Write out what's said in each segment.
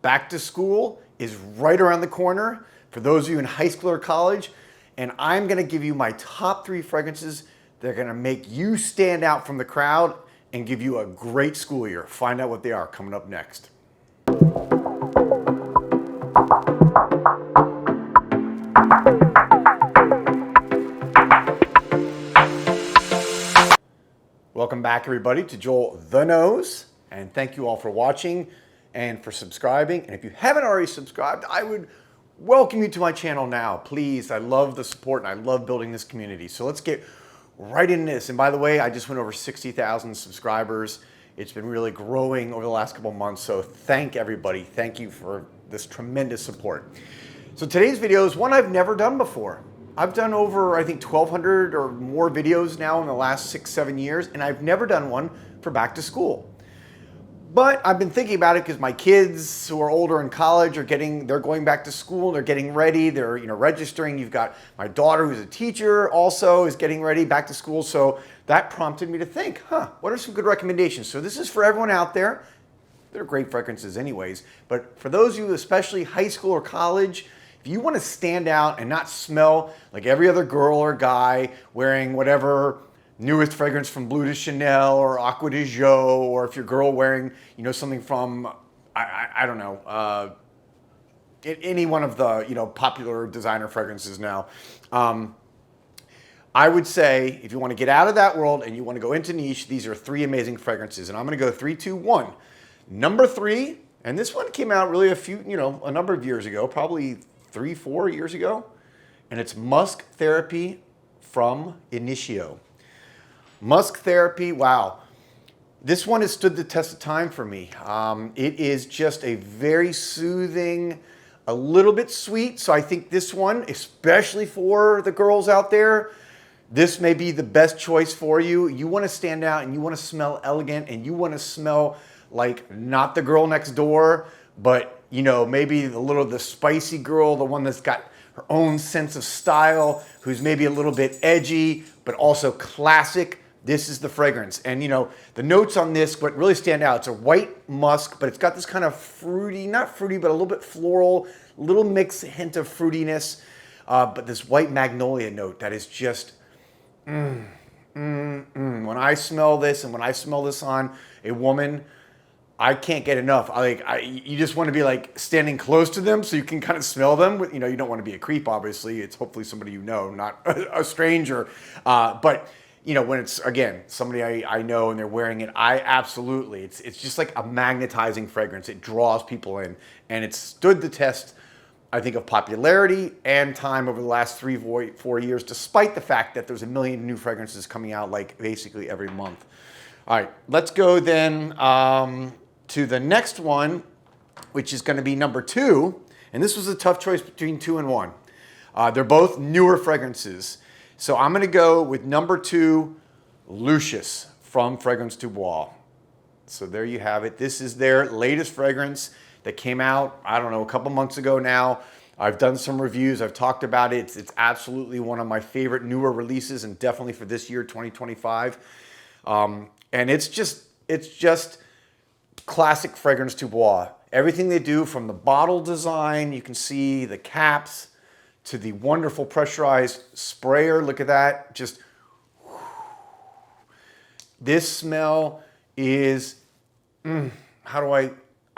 Back to school is right around the corner for those of you in high school or college, and I'm gonna give you my top 3 fragrances that are gonna make you stand out from the crowd and give you a great school year. Find out what they are coming up next. Welcome back, everybody, to Joel the Nose, and thank you all for watching and for subscribing. And if you haven't already subscribed, I would welcome you to my channel now. Please, I love the support and I love building this community. So let's get right into this. And by the way, I just went over 60,000 subscribers. It's been really growing over the last couple months. So thank everybody. Thank you for this tremendous support. So today's video is one I've never done before. I've done over, I think, 1,200 or more videos now in the last 6-7 years, and I've never done one for back to school. But I've been thinking about it because my kids who are older in college they're going back to school, they're getting ready, they're registering. You've got my daughter who's a teacher also is getting ready back to school. So that prompted me to think, what are some good recommendations? So this is for everyone out there. They're great fragrances anyways, but for those of you, especially high school or college, if you want to stand out and not smell like every other girl or guy wearing whatever newest fragrance from Bleu de Chanel or Aqua de Jo, or if you're a girl wearing, something from, I don't know, any one of the, popular designer fragrances now. I would say if you want to get out of that world and you want to go into niche, these are 3 amazing fragrances. And I'm going to go 3, 2, 1. Number 3, and this one came out really a number of years ago, probably 3-4 years ago, and it's Musk Therapy from Initio. Musk Therapy, wow. This one has stood the test of time for me. It is just a very soothing, a little bit sweet. So I think this one, especially for the girls out there, this may be the best choice for you. You want to stand out and you want to smell elegant and you want to smell like not the girl next door, but maybe the spicy girl, the one that's got her own sense of style, who's maybe a little bit edgy, but also classic. This is the fragrance. And the notes on this, what really stand out, it's a white musk, but it's got this kind of fruity, not fruity, but a little bit floral, little mixed hint of fruitiness, but this white magnolia note that is just, When I smell this and when I smell this on a woman, I can't get enough. You just want to be like standing close to them so you can kind of smell them. You don't want to be a creep, obviously. It's hopefully somebody not a stranger. But when it's, again, somebody I know and they're wearing it, it's just like a magnetizing fragrance. It draws people in, and it's stood the test, I think, of popularity and time over the last 3-4 years, despite the fact that there's a million new fragrances coming out like basically every month. All right, let's go then to the next one, which is going to be number 2. And this was a tough choice between 2 and 1. They're both newer fragrances. So I'm going to go with number 2, Lucious from Fragrance Du Bois. So there you have it. This is their latest fragrance that came out, I don't know, a couple months ago now. I've done some reviews. I've talked about it. It's absolutely one of my favorite newer releases, and definitely for this year, 2025. And it's just classic Fragrance Du Bois. Everything they do, from the bottle design, you can see the caps, to the wonderful pressurized sprayer. Look at that. Just this smell is, I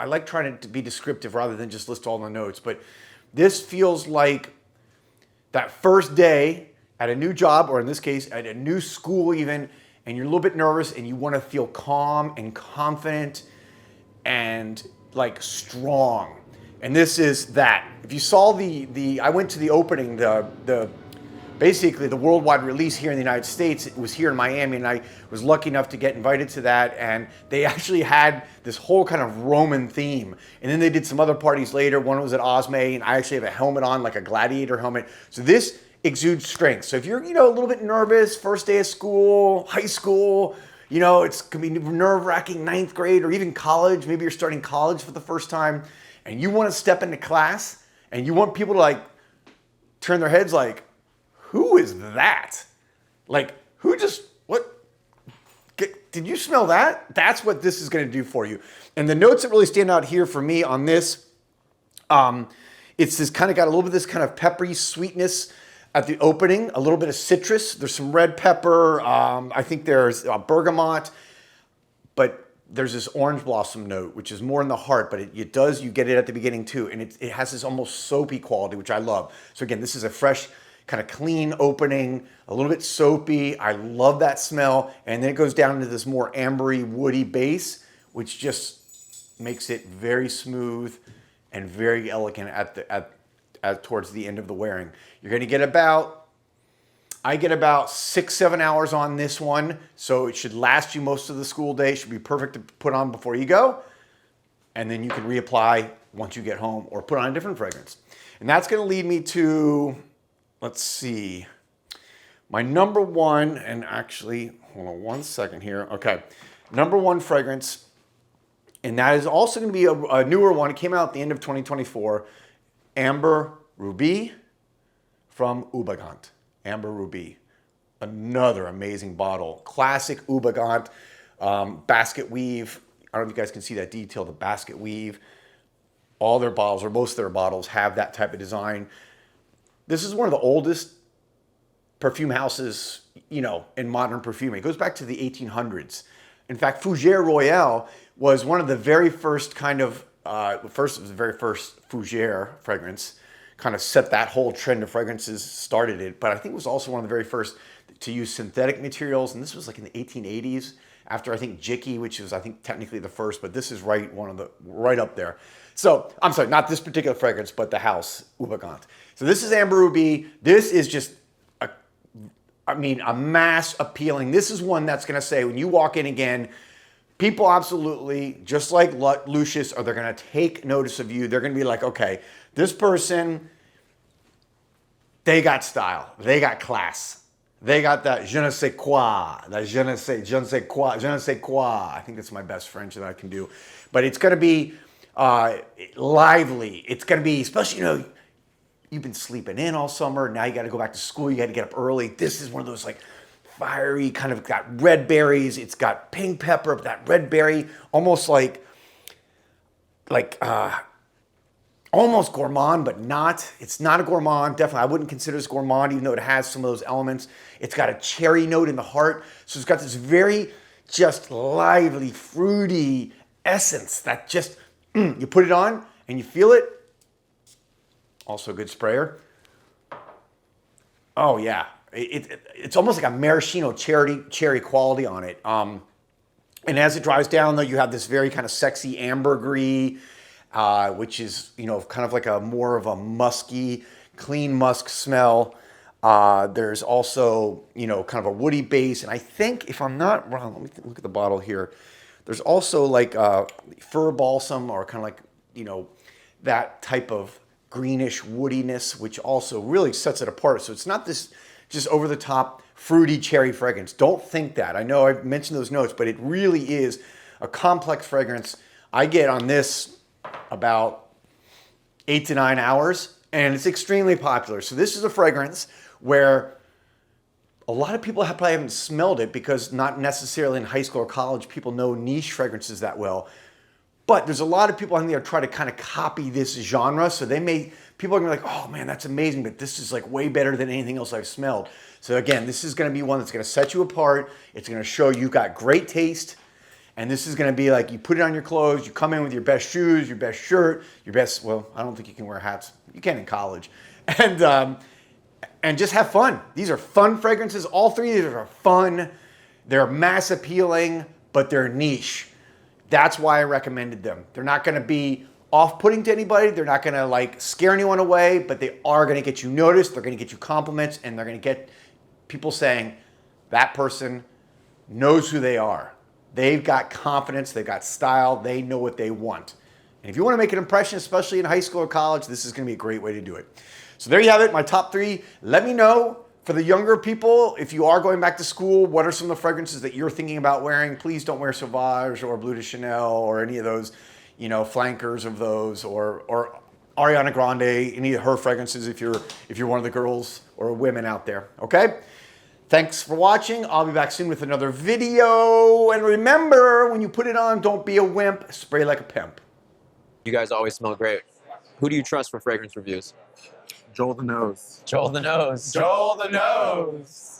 like trying to be descriptive rather than just list all the notes, but this feels like that first day at a new job, or in this case, at a new school even, and you're a little bit nervous and you want to feel calm and confident and like strong. And this is that. If you saw I went to the opening, basically the worldwide release here in the United States. It was here in Miami, and I was lucky enough to get invited to that. And they actually had this whole kind of Roman theme. And then they did some other parties later. One was at Osme, and I actually have a helmet on, like a gladiator helmet. So this exudes strength. So if you're, a little bit nervous, first day of school, high school, it's gonna be nerve-wracking, 9th grade or even college. Maybe you're starting college for the first time, and you want to step into class, and you want people to turn their heads like, who is that? Like, what? Did you smell that? That's what this is going to do for you. And the notes that really stand out here for me on this It's this kind of got a little bit of this kind of peppery sweetness at the opening, a little bit of citrus. There's some red pepper. I think there's bergamot, but there's this orange blossom note, which is more in the heart, but you get it at the beginning too. And it has this almost soapy quality, which I love. So again, this is a fresh, kind of clean opening, a little bit soapy. I love that smell. And then it goes down into this more ambery, woody base, which just makes it very smooth and very elegant towards the end of the wearing. You're gonna get I get about 6-7 hours on this one, so it should last you most of the school day. Should be perfect to put on before you go, and then you can reapply once you get home or put on a different fragrance. And that's gonna lead me to, let's see, my number one, and actually, hold on one second here. Okay, number one fragrance, and that is also gonna be a newer one. It came out at the end of 2024, Amber Ruby from Ubagant. Amber Ruby, another amazing bottle. Classic Ubagant basket weave. I don't know if you guys can see that detail, the basket weave. All their bottles, or most of their bottles, have that type of design. This is one of the oldest perfume houses, in modern perfumery. It goes back to the 1800s. In fact, Fougère Royale was one of the very first kind of, it was the very first Fougère fragrance. Kind of set that whole trend of fragrances, started it. But I think it was also one of the very first to use synthetic materials. And this was like in the 1880s, after I think Jicky, which is I think technically the first, but this is right up there. So I'm sorry, not this particular fragrance, but the house, Ubagant. So this is Amber Ruby. This is just a mass appealing. This is one that's gonna say, when you walk in again, people absolutely, just like Lucious, they're gonna take notice of you. They're gonna be like, okay, this person, they got style, they got class, they got that je ne sais quoi, that je ne sais quoi. I think that's my best French that I can do. But it's gonna be lively. It's gonna be, especially, you've been sleeping in all summer, now you gotta go back to school, you gotta get up early. This is one of those like fiery, kind of got red berries, it's got pink pepper, that red berry, almost like almost gourmand, but not. It's not a gourmand. Definitely, I wouldn't consider this gourmand, even though it has some of those elements. It's got a cherry note in the heart. So it's got this very just lively, fruity essence that just, you put it on and you feel it. Also a good sprayer. Oh yeah, it's almost like a maraschino cherry quality on it. And as it dries down though, you have this very kind of sexy ambergris, which is, kind of like more of a musky, clean musk smell. There's also, kind of a woody base. And I think, if I'm not wrong, let me look at the bottle here. There's also like fir balsam, or kind of like, that type of greenish woodiness, which also really sets it apart. So it's not this just over the top fruity cherry fragrance. Don't think that. I know I've mentioned those notes, but it really is a complex fragrance. I get on this about 8 to 9 hours, and it's extremely popular. So this is a fragrance where a lot of people probably haven't smelled it, because not necessarily in high school or college people know niche fragrances that well. But there's a lot of people I think that are trying to kind of copy this genre. So people are gonna be like, oh man, that's amazing, but this is like way better than anything else I've smelled. So again, this is gonna be one that's gonna set you apart. It's gonna show you got great taste. And this is gonna be like, you put it on your clothes, you come in with your best shoes, your best shirt, well, I don't think you can wear hats. You can in college. And just have fun. These are fun fragrances. All three of these are fun. They're mass appealing, but they're niche. That's why I recommended them. They're not gonna be off-putting to anybody. They're not gonna like scare anyone away, but they are gonna get you noticed. They're gonna get you compliments, and they're gonna get people saying, that person knows who they are. They've got confidence, they've got style, they know what they want. And if you wanna make an impression, especially in high school or college, this is gonna be a great way to do it. So there you have it, my top 3. Let me know, for the younger people, if you are going back to school, what are some of the fragrances that you're thinking about wearing? Please don't wear Sauvage or Bleu de Chanel or any of those, flankers of those, or Ariana Grande, any of her fragrances if you're one of the girls or women out there, okay? Thanks for watching. I'll be back soon with another video. And remember, when you put it on, don't be a wimp, spray like a pimp. You guys always smell great. Who do you trust for fragrance reviews? Joel the Nose. Joel the Nose. Joel the Nose.